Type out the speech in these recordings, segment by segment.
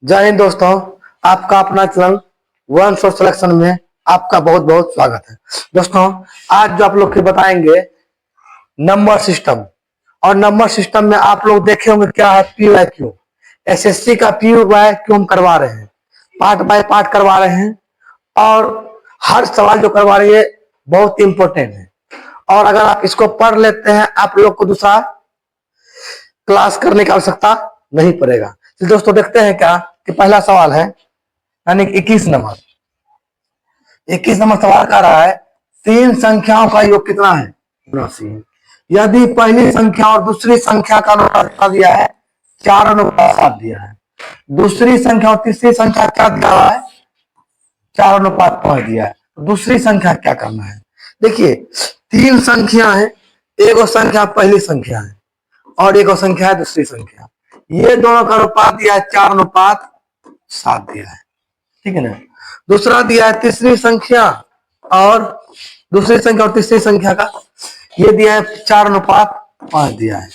जय हिंद दोस्तों, आपका अपना चैनल वन सोर्स सिलेक्शन में आपका बहुत बहुत स्वागत है। दोस्तों, आज जो आप लोग के बताएंगे नंबर सिस्टम। और नंबर सिस्टम में आप लोग देखे होंगे क्या है, PYQ। एसएससी का PYQ हम करवा रहे हैं, पार्ट बाय पार्ट करवा रहे हैं और हर सवाल जो करवा रहे हैं बहुत इंपॉर्टेंट है। और अगर आप इसको पढ़ लेते हैं, आप लोग को दूसरा क्लास करने की आवश्यकता नहीं पड़ेगा। तो दोस्तों देखते हैं क्या कि पहला सवाल है, यानी 21 नंबर। 21 नंबर सवाल कर रहा है, तीन संख्याओं का योग कितना है? 79। यदि पहली संख्या और दूसरी संख्या का अनुपात दिया है 4:7 दिया है, दूसरी संख्या और तीसरी संख्या क्या दिया हुआ है? 4:5 दिया है। तो दूसरी संख्या क्या करना है? देखिए, तीन संख्या है, एक संख्या पहली संख्या है और एक संख्या है दूसरी संख्या। ये दोनों का अनुपात दिया है 4:7 दिया है, ठीक है ना। दूसरा दिया है तीसरी संख्या और दूसरी संख्या और तीसरी संख्या का, ये दिया है 4:5 दिया है।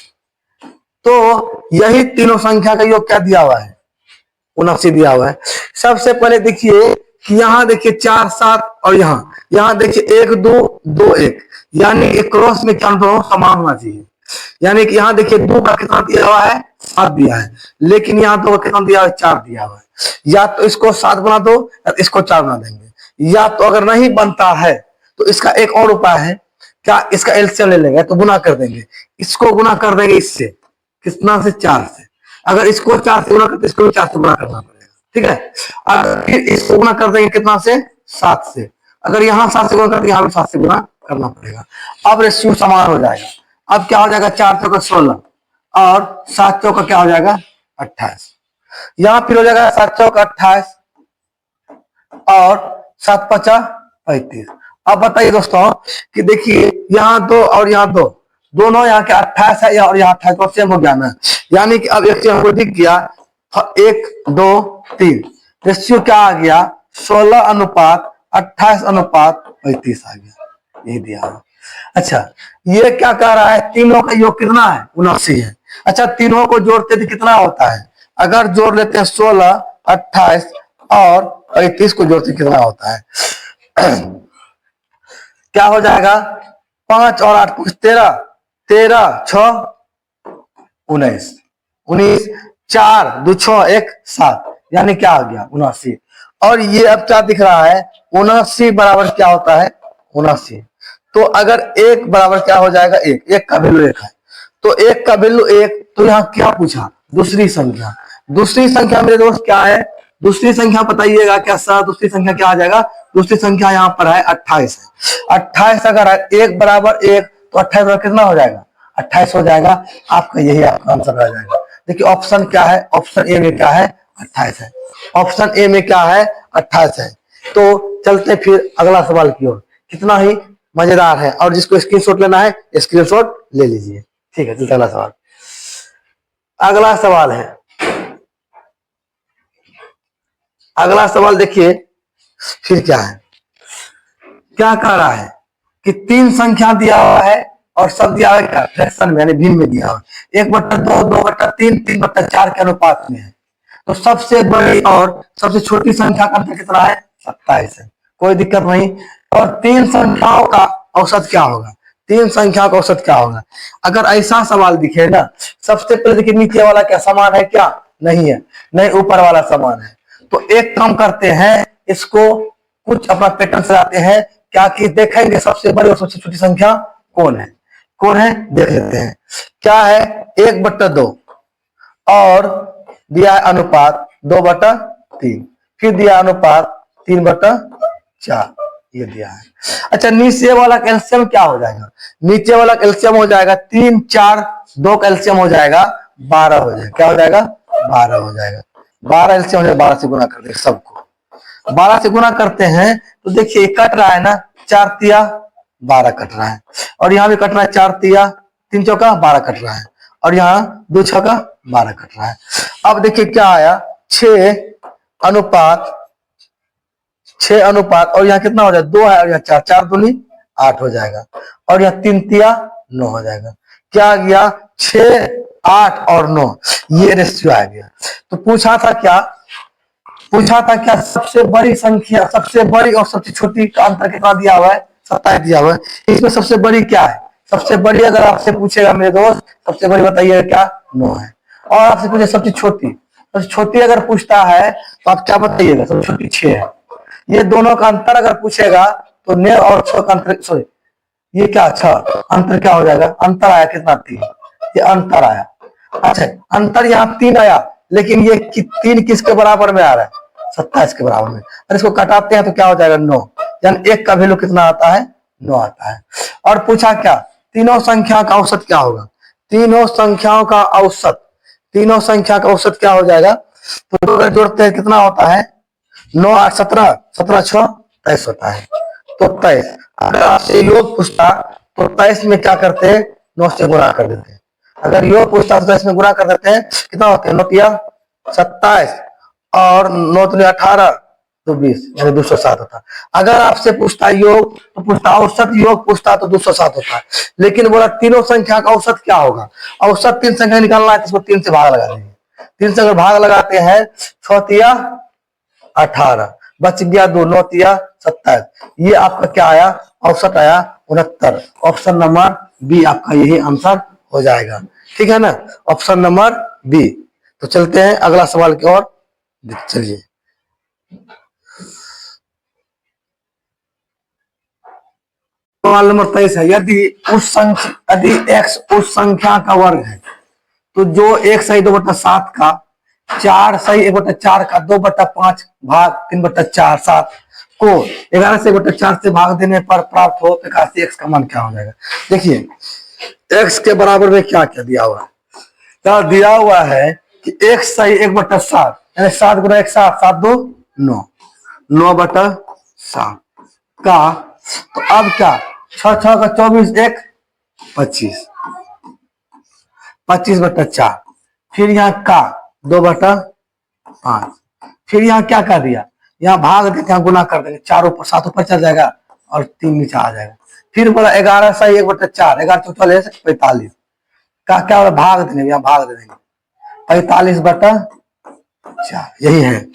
तो यही तीनों संख्या का योग क्या दिया हुआ है? 79 दिया हुआ है। सबसे पहले देखिए कि यहाँ देखिए 4 7 और यहाँ देखिए 1 2 2 1, यानी एक क्रॉस में क्या दोनों समान होना चाहिए। यानी कि यहाँ देखिए 2 का कितना दिया हुआ है? 7 दिया है, लेकिन यहाँ 2 का कितना दिया हुआ है? 4 दिया हुआ है। या तो इसको 7 बना दो या इसको 4 बना देंगे, या तो अगर नहीं बनता है तो इसका एक और उपाय है, क्या इसका एलसीएम ले लेंगे तो गुना कर देंगे। इसको गुना कर देंगे इससे, कितना से? 4 से। अगर इसको 4 से गुना करते इसको भी 4 से गुना करना पड़ेगा, ठीक है। अगर फिर इसको गुना कर देंगे कितना से? 7 से। अगर यहाँ 7 से गुना करते यहाँ भी 7 से गुना करना पड़ेगा। अब रेशियो समान हो जाएगा। अब क्या हो जाएगा? 4 चौका 16 और 7 चौका क्या हो जाएगा? 28। यहाँ फिर हो जाएगा 7 चौका 28 और 7 पचा 35। अब बताइए दोस्तों कि देखिए यहाँ 2 और यहाँ 2, दोनों यहाँ के 28 है और यहाँ 28 तो सेम हो गया ना। यानी कि अब एक चीज हमको दिख गया, 1 2 3, रेशियो क्या आ गया? 16:28:35 आ गया, ये दिया। अच्छा, ये क्या कह रहा है? तीनों का योग कितना है? 79 है। अच्छा, तीनों को जोड़ते थे कितना होता है? अगर जोड़ लेते हैं 16 28 और 35 को जोड़ते कितना होता है? क्या हो जाएगा? 5 और 8 13, 13 6 19, 19 4 2 6 1 7, यानी क्या आ गया? 79। और ये अब क्या दिख रहा है? 79 बराबर क्या होता है? 79। तो अगर 1 बराबर क्या हो जाएगा? 1 का वैल्यू 1 है, तो 1 का वैल्यू 1। तो यहाँ क्या पूछा? दूसरी संख्या। दूसरी संख्या मेरे दोस्त क्या है? दूसरी संख्या बताइएगा क्या सर? दूसरी संख्या क्या आ जाएगा? दूसरी संख्या यहाँ पर है 28 है। 28 अगर है 1 बराबर 1, तो 28 बराबर कितना हो जाएगा? 28 हो जाएगा। आपका यही आपका आंसर आ जाएगा। देखिए ऑप्शन क्या है? ऑप्शन ए में क्या है? 28 है। ऑप्शन ए में क्या है? 28 है। तो चलते फिर अगला सवाल की ओर। कितना ही मजेदार है, और जिसको स्क्रीनशॉट लेना है स्क्रीनशॉट ले लीजिए, ठीक है। चलते अगला सवाल। अगला सवाल है, अगला सवाल देखिए फिर क्या है। क्या कह रहा है कि तीन संख्या दिया हुआ है और सब दिया हुआ है फ्रैक्शन में, यानी भिन्न में दिया हुआ है। 1/2 2/3 3/4 के अनुपात में है। तो सबसे बड़ी और सबसे छोटी संख्या का अंतर कितना है? 27 है। कोई दिक्कत नहीं। और तीन संख्याओं का औसत क्या होगा? तीन संख्याओं का औसत क्या होगा? अगर ऐसा सवाल दिखे ना, सबसे पहले देखिए नीचे वाला क्या समान है? क्या नहीं है? नहीं, ऊपर वाला समान है। तो एक काम करते हैं, इसको कुछ अपना पैटर्न चलाते हैं, क्या कि देखेंगे सबसे बड़ी और सबसे छोटी संख्या कौन है। कौन है देख लेते हैं। क्या है? 1/2 और दिया है अनुपात 2/3, फिर दिया अनुपात 3/4, ये दिया है। अच्छा, नीचे वाला कैल्शियम क्या हो जाएगा? नीचे वाला कैल्शियम हो जाएगा 3 4 2 कैल्शियम हो जाएगा 12 हो जाएगा। क्या हो जाएगा? 12 हो जाएगा। 12 एलसीएम हो जाएगा। 12 से गुना कर दे सबको। 12 से गुना करते हैं तो देखिए कट रहा है ना, 4 तिया 12 कट रहा है, और यहाँ भी कट रहा है 4 तिया 3 चौका 12 कट रहा है, और यहाँ 2 छक्का 12 कट रहा है। अब देखिए क्या आया? 6 अनुपात और यहाँ कितना हो जाएगा? 2 है और यहाँ 4, 4 दूनी 8 हो जाएगा, और यहाँ 3 तिया 9 हो जाएगा। क्या आ गया? 6 8 और 9, ये रेशियो आ गया। तो पूछा था क्या पूछा था क्या सबसे बड़ी संख्या, सबसे बड़ी और सबसे छोटी का अंतर कितना दिया हुआ है, 27 दिया हुआ है। इसमें सबसे बड़ी क्या है, सबसे बड़ी अगर आपसे पूछेगा मेरे दोस्त, सबसे बड़ी बताइए क्या, 9 है। और आपसे पूछे सबसे छोटी, सबसे छोटी अगर पूछता है तो आप क्या बताइएगा, सबसे छोटी 6 है। ये दोनों का अंतर अगर पूछेगा तो 9 और 6 का अंतर, सॉरी ये क्या, अच्छा अंतर क्या हो जाएगा, अंतर आया कितना, 3, ये अंतर आया। अच्छा अंतर यहाँ 3 आया, लेकिन ये 3 किसके बराबर में आ रहा है, 27 के बराबर में। और इसको घटाते हैं तो क्या हो जाएगा, 9, यानी 1 का वैल्यू कितना आता है, 9 आता है। और पूछा क्या, तीनों संख्या का औसत क्या होगा, तीनों संख्याओं का औसत, तीनों संख्या का औसत क्या हो जाएगा, तो अगर जोड़ते हैं कितना होता है, 9 8 17, 17 6 23 होता है। तो 23, अगर आपसे योग पूछता तो 23 में क्या करते हैं, 9 से गुणा कर देते हैं। अगर योग पूछता तो 23 में गुणा कर देते हैं, कितना होते हैं, 9 तिया 27 और 9 दूनी 18 तो 20, यानी 207 होता है। अगर आपसे पूछता योग तो पूछता औसत, योग पूछता तो 207 होता है। लेकिन बोला तीनों संख्या का औसत क्या होगा, औसत 3 संख्या निकालना है तो इसको 3 से भाग लगा देंगे। 3 से अगर भाग लगाते हैं, 6 तिया 18, बच गया 2, 9 तिया 27, ये आपका क्या आया, औसत आया 69। ऑप्शन नंबर बी आपका यही आंसर हो जाएगा, ठीक है ना, ऑप्शन नंबर बी। तो चलते हैं अगला सवाल की ओर, चलिए। सवाल नंबर 23 है, यदि x उस संख्या का वर्ग है तो जो 1 सही 2/7 का, 4 सही 1/4 का, 2/5 भाग 3/4 7 को 11 से 1/4 से भाग देने पर प्राप्त हो प्रकार x का मान क्या हो जाएगा। देखिए x के बराबर में क्या क्या दिया हुआ है, क्या दिया हुआ है कि x सही 1/7, यानी 7 गुना 1 7, 7 2 9, 9/7 का, तो अब क्या 6 6 का 24, 1 25, 25/4, फिर यहाँ का 2/5, फिर यहाँ क्या कर दिया, यहाँ भाग देते हैं, गुना कर देंगे, 4 ऊपर 7 ऊपर चल जाएगा और 3 नीचे आ जाएगा। फिर बोला 11 सही 1/4, 11 चौथा 45 का क्या होगा, भाग देंगे, यहाँ भाग दे देंगे, 45/4 यही है।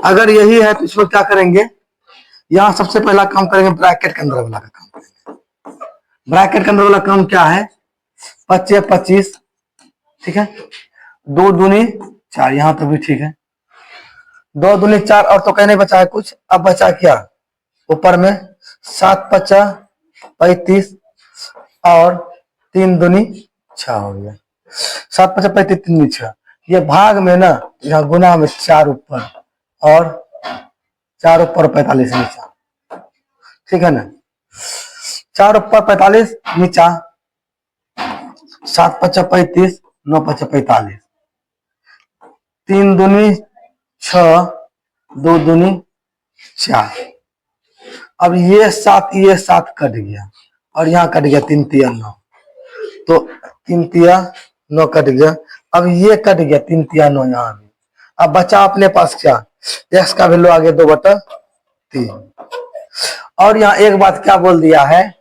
अगर यही है तो इसमें क्या करेंगे, यहाँ सबसे पहला काम करेंगे ब्रैकेट के अंदर वाला का काम करेंगे। ब्रैकेट के अंदर वाला काम क्या है, 25 25, ठीक है, 2 दूनी 4, यहां तो भी ठीक है, 2 दूनी 4, और तो कहने बचा है कुछ, अब बचा क्या ऊपर में, 7 5 35 और 3 दूनी 6 हो गया, 7 5 35 3 दूनी 6, ये भाग में ना, यहाँ गुना में 4 ऊपर और 4 ऊपर 45 नीचा, ठीक है ना, 4 ऊपर 45 नीचा, 7 5 35, 9 5 45, 3 दूनी 6, 2 दूनी 4। अब ये 7 कट गया और यहाँ कट गया 3 तिया 9, तो 3 तिया 9 कट गया। अब ये कट गया 3 तिया 9 यहाँ भी। अब बचा अपने पास क्या, x का वैल्यू आ गया 2/3। और यहाँ एक बात क्या बोल दिया है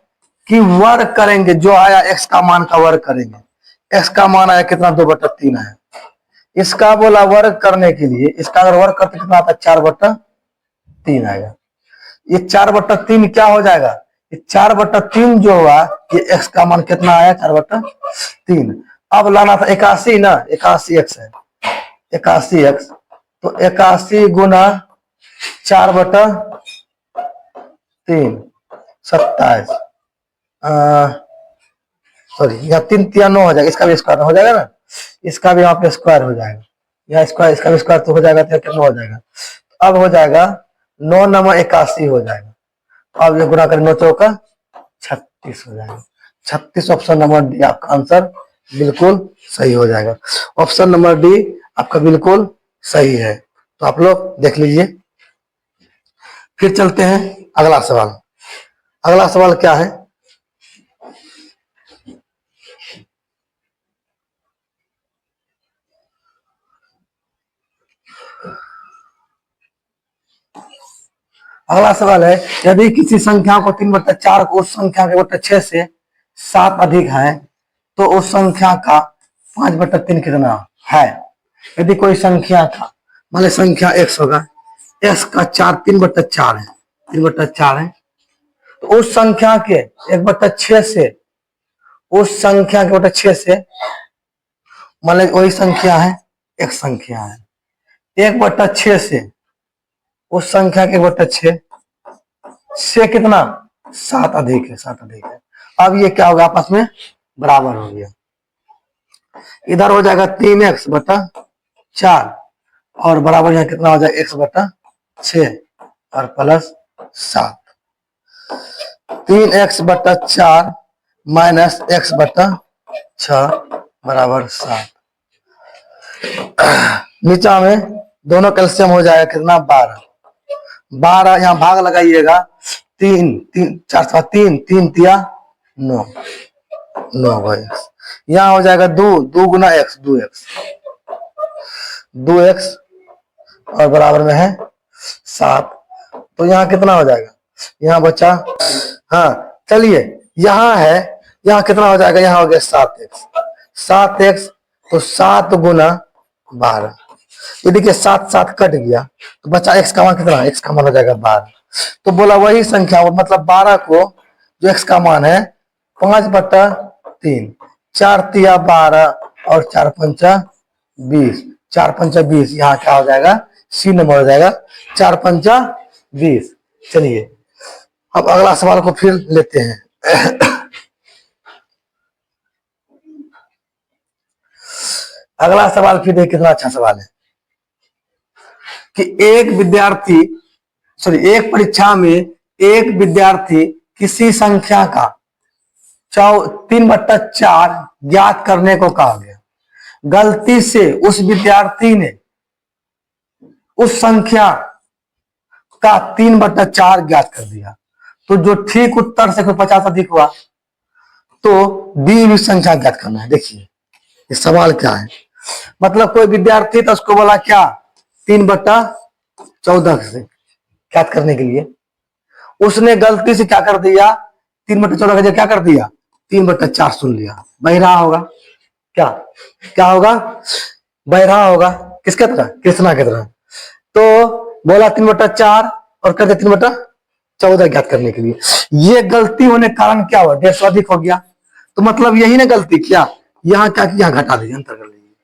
कि वर्ग करेंगे, जो आया x का मान का वर्ग करेंगे। x का मान आया कितना, 2/3 है। इसका बोला वर्ग करने के लिए, इसका अगर वर्ग करते कितना आता है, 4/3 आएगा। ये 4/3 क्या हो जाएगा, ये 4/3 जो हुआ, ये x का मान कितना आया, 4/3। अब लाना था 81 ना, 81x है, 81x, तो 81 गुना 4/3 27, सॉरी यहाँ 3 तिया 9 हो जाएगा, इसका भी स्क्वायर हो जाएगा ना, इसका भी यहाँ पे स्क्वायर हो जाएगा, यहाँ स्क्वायर, इसका भी स्क्वायर तो हो जाएगा, तो कितना हो जाएगा, अब हो जाएगा 9 9 81 हो जाएगा। अब ये गुना करें 9 चौका 36 हो जाएगा। 36 ऑप्शन नंबर डी आपका आंसर बिल्कुल सही हो जाएगा। ऑप्शन नंबर डी आपका बिल्कुल सही है। तो आप लोग देख लीजिए। फिर चलते हैं अगला सवाल। अगला सवाल क्या है, अगला सवाल है, यदि किसी संख्या को 3/4 को उस संख्या के 6 से 7 अधिक है तो उस संख्या का 5/3 कितना है। यदि कोई संख्या का मान ली संख्या x होगा, x का 4 3/4 है, 3/4 है। तो उस संख्या के 1/6 से, उस संख्या के 1/6 से मान ली वही संख्या है, एक संख्या है, 1/6 से उस संख्या के 1/6 से कितना 7 अधिक है, 7 अधिक है। अब ये क्या होगा, आपस में बराबर हो गया। इधर हो जाएगा 3x/4 और बराबर यहाँ कितना हो जाएगा x/6 और प्लस 7। 3x/4 माइनस x/6 बराबर 7। नीचा में दोनों कैल्शियम हो जाएगा कितना 12। 12 यहाँ भाग लगाइएगा, 3 3 4 7 3 3 तिया 9, 9x। यहाँ हो जाएगा 2 गुना x, 2x और बराबर में है 7। तो यहाँ कितना हो जाएगा, यहाँ बचा, हाँ चलिए यहाँ है, यहाँ कितना हो जाएगा, यहाँ हो गया 7x, 7x तो 7 गुना 12। ये देखिए 7 7 कट गया तो बचा x का मान कितना, x का मान हो जाएगा 12। तो बोला वही संख्या, मतलब 12 को जो x का मान है 5/3, 4 तिया 12 और 4 पंचा 20, 4 पंचा 20, यहाँ क्या हो जाएगा सी नंबर हो जाएगा 4 पंचा 20। चलिए अब अगला सवाल को फिर लेते हैं। अगला सवाल फिर देखिए कितना अच्छा सवाल है कि एक परीक्षा में एक विद्यार्थी किसी संख्या का 3/4 ज्ञात करने को कहा गया। गलती से उस विद्यार्थी ने उस संख्या का 3/4 ज्ञात कर दिया, तो जो ठीक उत्तर से 50 अधिक हुआ तो दी हुई संख्या ज्ञात करना है। देखिए ये सवाल क्या है, मतलब कोई विद्यार्थी था, उसको बोला क्या 3/14 से ज्ञात करने के लिए, उसने गलती से क्या कर दिया 3/14 का जगह क्या कर दिया 3/4 सुन लिया। बहरा होगा, क्या क्या होगा, बहरा होगा, किसके तरह, कृष्णा की तरह। तो बोला 3/4 और कर दिया 3/14 ज्ञात करने के लिए। ये गलती होने के कारण क्या हुआ, 150 अधिक हो गया। तो मतलब यही ना गलती किया, यहाँ क्या किया घटा दीजिए, अंतर कर लीजिए,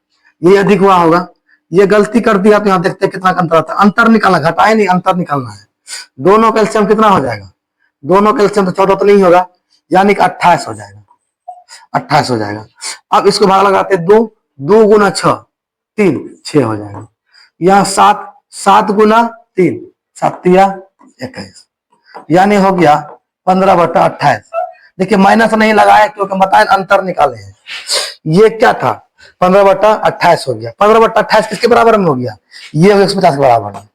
ये अधिक हुआ होगा, ये गलती कर दिया। तो यहाँ देखते कितना अंतर आता है, अंतर निकालना, घटाए नहीं अंतर निकालना है। दोनों कैल्शियम कितना हो जाएगा, दोनों कैल्शियम तो 14 तो नहीं होगा, यानी कि 28 हो जाएगा, 28 हो जाएगा। अब इसको भाग लगाते 2 गुना 6 3 6 हो जाएगा। यहाँ 7 गुना 3 7 तिया 21, यानी हो गया 15/28। देखिए माइनस नहीं लगाए क्योंकि बताए अंतर निकाले हैं। ये क्या था 15/28 हो गया। 15/28 किसके बराबर में हो गया, ये 150 के बराबर है।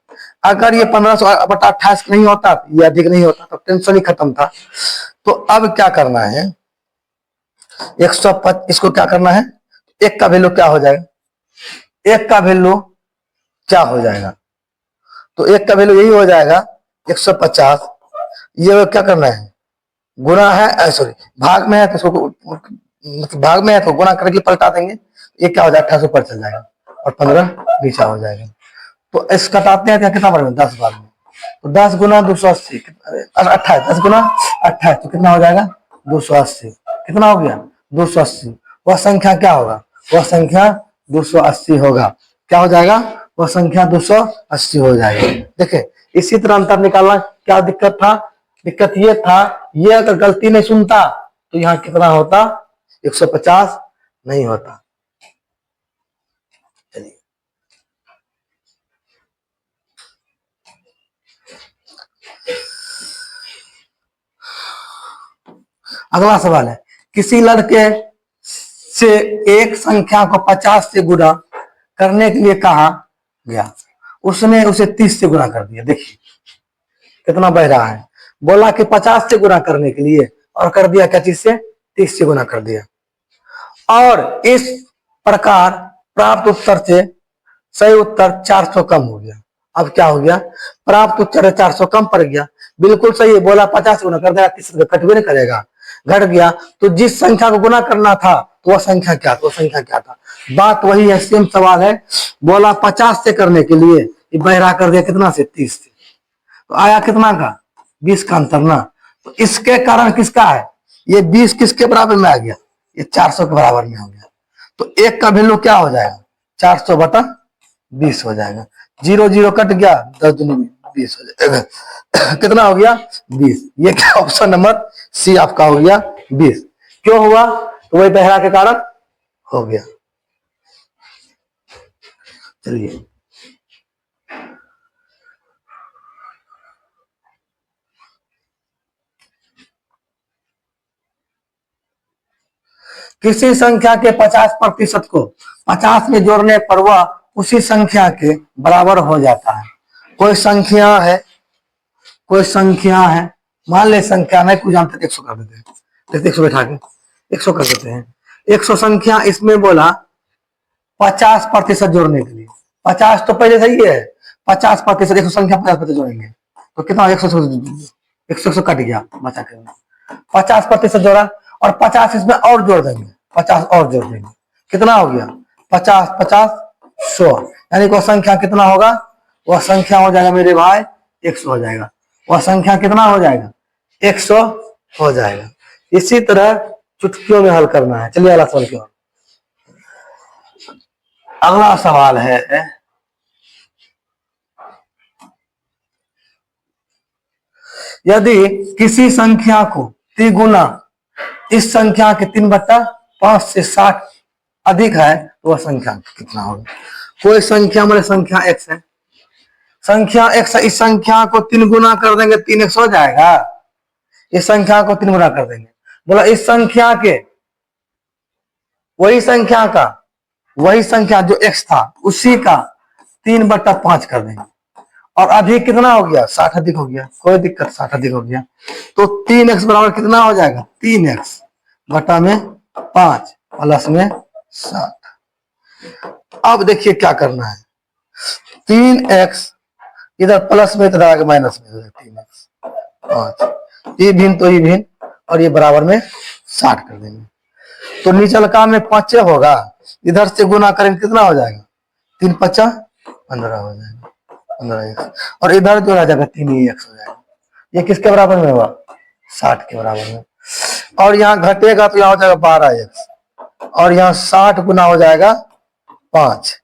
अगर ये 15/28 नहीं होता, ये अधिक नहीं होता तो टेंशन ही खत्म था। तो अब क्या करना है 150, इसको क्या करना है, एक का वैल्यू क्या हो जाएगा, एक का वैल्यू क्या हो जाएगा, तो एक का वैल्यू यही हो जाएगा 150। ये क्या करना है, गुना है, सॉरी भाग में है तो इसको मतलब भाग में है तो गुना करके पलटा देंगे, ये क्या हो जाएगा 28 ऊपर चल जाएगा और 15 नीचा हो जाएगा। तो इस कटाते हैं कितना बार में 10 बार में, तो 10 गुना 280 28, 10 गुना 28 तो कितना हो जाएगा 280, कितना हो गया 280। वह संख्या क्या होगा, वह संख्या 280 होगा, क्या हो जाएगा वह संख्या 280 हो जाएगा। देखिए इसी तरह अंतर निकालना, क्या दिक्कत था, दिक्कत ये था, ये अगर गलती नहीं सुनता तो यहाँ कितना होता 150 नहीं होता। चलिए अगला सवाल है, किसी लड़के से एक संख्या को 50 से गुणा करने के लिए कहा गया, उसने उसे 30 से गुणा कर दिया। देखिए कितना बह रहा है, बोला कि 50 से गुणा करने के लिए और कर दिया क्या चीज से 30 से गुणा कर दिया, और इस प्रकार प्राप्त उत्तर से सही उत्तर 400 कम हो गया। अब क्या हो गया, प्राप्त उत्तर 400 कम पड़ गया, बिल्कुल सही है, बोला 50 से गुणा कर देगा 30 कटवे नहीं करेगा, घट गया। तो जिस संख्या को गुणा करना था तो वह संख्या क्या था, वो संख्या क्या था। बात वही है, सेम सवाल है। बोला 50 से करने के लिए, ये बहरा कर दिया कितना से, 30 से, तो आया कितना का, 20 का अंतर ना। तो इसके कारण किसका है, ये 20 किसके बराबर में आ गया, ये 400 के बराबर में हो गया। तो एक का वैल्यू क्या हो जाएगा, 400 बटा 20 हो जाएगा। 0 0 कट गया, 10 दूनी 20 हो जाएगा। कितना हो गया, 20। ये क्या, ऑप्शन नंबर सी आपका हो गया 20। क्यों हुआ, तो वही बहरा के कारण हो गया। चलिए किसी संख्या के 50% को 50 में जोड़ने पर वह उसी संख्या के बराबर हो जाता है। कोई संख्या है, कोई संख्या है, मान ले संख्या नहीं कुछ जानते 100 कर देते हैं, 100 बैठा के 100 कर देते हैं। 100 संख्या, इसमें बोला 50% जोड़ने के लिए, 50 तो पहले सही है, 50% 100 संख्या 50% जोड़ेंगे तो कितना, 100 कट गया बचा के, 50% जोड़ा और 50 इसमें और जोड़ देंगे, 50 और जोड़ देंगे, कितना हो गया, 50 50 100, यानी वह संख्या कितना होगा, वह संख्या हो जाएगा मेरे भाई 100 हो जाएगा। वह संख्या कितना हो जाएगा, 100 हो जाएगा। इसी तरह चुटकियों में हल करना है। चलिए अगला सवाल की ओर। अगला सवाल है, यदि किसी संख्या को तिगुना इस संख्या के 3/5 से 60 अधिक है तो वह संख्या कितना होगा। कोई संख्या मेरे संख्या x है, संख्या x, इस संख्या को 3 गुना कर देंगे 3x हो जाएगा। इस संख्या को 3 गुना कर देंगे, बोला इस संख्या के वही संख्या जो x था उसी का 3/5 कर देंगे, और अधिक कितना हो गया, 60 अधिक हो गया, कोई दिक्कत, 60 अधिक हो गया। तो 3x बराबर कितना हो जाएगा, 3x बटा में 5 प्लस में 60। अब देखिए क्या करना है, 3x इधर प्लस में, इधर आगे माइनस में, 3x 5, ये भिन्न तो ये भिन्न, और ये बराबर में 60 कर देंगे। तो नीचलका में 5 होगा, इधर से गुना करेंगे कितना हो जाएगा, 3 5 15 हो जाएगा, 15x, और इधर जो आ जाएगा 3x हो जाएगा। ये किसके बराबर में हुआ, 60 के बराबर में। और यहाँ घटेगा तो यहाँ हो जाएगा 12x, और यहाँ 60 गुना हो जाएगा 5,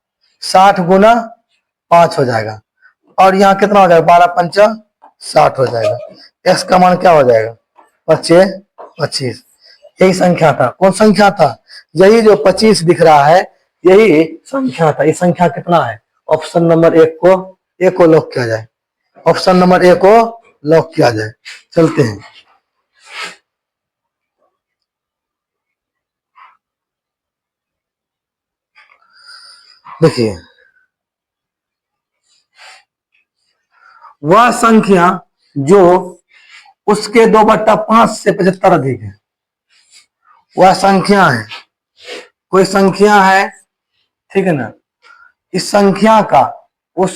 60 गुना 5 हो जाएगा, और यहाँ कितना हो जाएगा, 12 5 60 हो जाएगा। x का मान क्या हो जाएगा, 25। यही संख्या था, कौन संख्या था, यही जो 25 दिख रहा है यही संख्या था। ये संख्या कितना है, ऑप्शन नंबर 1 को लॉक किया जाए, ऑप्शन नंबर 1 को लॉक किया जाए। चलते हैं, देखिए वह संख्या जो उसके 2/5 से 75 अधिक है, वह संख्या है, कोई संख्या है, ठीक है ना, इस संख्या का वह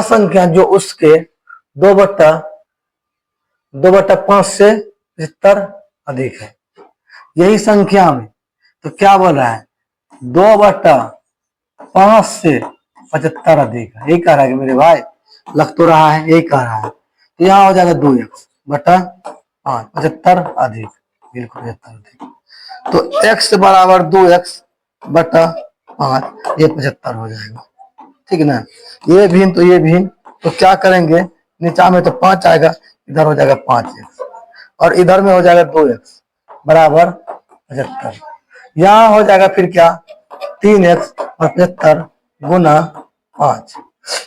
संख्या जो उसके 2/5 से 75 अधिक है, यही संख्या में। तो क्या बोल रहा है, 2/5 से 75 अधिक है, यही कह रहा है कि मेरे भाई, लग तो रहा है यही कह रहा है। तो यहाँ हो जाएगा 2x बटा 5, 75 अधिक, बिल्कुल 75 अधिक। तो x बराबर 2x बटा 5, ये 75 हो जाएगा, ठीक है ना। ये भिन्न तो ये भिन्न, तो क्या करेंगे, नीचा में तो 5 आएगा, इधर हो जाएगा 5x, और इधर में हो जाएगा 2x बराबर 75। यहाँ हो जाएगा फिर क्या, 3x और 75 गुना 5।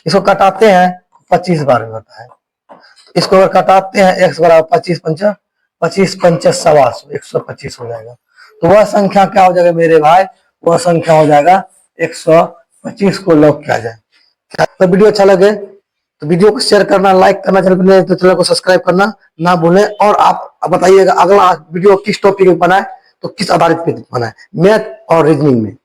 इसको कटाते हैं 25 बार में होता है, इसको अगर कटाते हैं x बराबर 25 पंचा 25 पंचा 125, 125 हो जाएगा। तो वह संख्या क्या हो जाएगा मेरे भाई, वह संख्या हो जाएगा 125 को लॉक किया जाए। क्या तो वीडियो अच्छा लगे तो वीडियो को शेयर करना, लाइक करना, चैनल को सब्सक्राइब करना ना भूलें। और आप बताइएगा अगला वीडियो किस टॉपिक पे बनाए, तो किस आधारित पे बनाए, मैथ और रीजनिंग में।